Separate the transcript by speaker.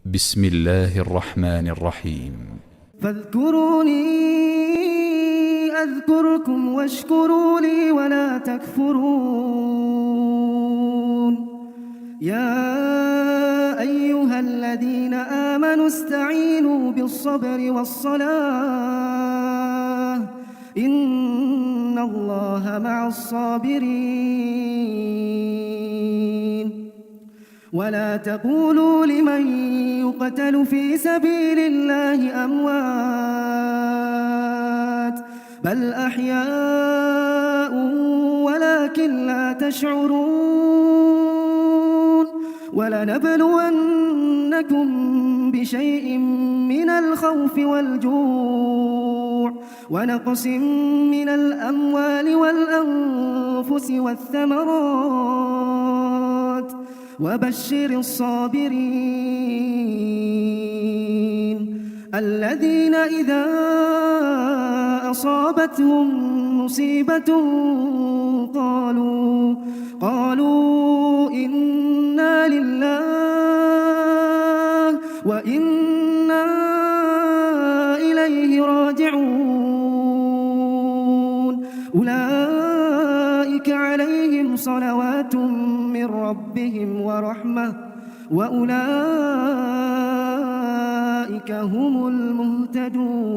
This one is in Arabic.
Speaker 1: بسم الله الرحمن الرحيم.
Speaker 2: فاذكروني أذكركم واشكروا لي ولا تكفرون. يا أيها الذين آمنوا استعينوا بالصبر والصلاة إن الله مع الصابرين. ولا تقولوا لمن يقتل في سبيل الله أموات بل أحياء ولكن لا تشعرون. ولنبلونكم بشيء من الخوف والجوع ونقص من الأموال والأنفس والثمرات وبشر الصابرين الذين إذا أصابتهم مصيبة قالوا إنا لله وإنا إليه راجعون. أولئك عليهم صلوات من ربهم ورحمة وأولئك هم المهتدون.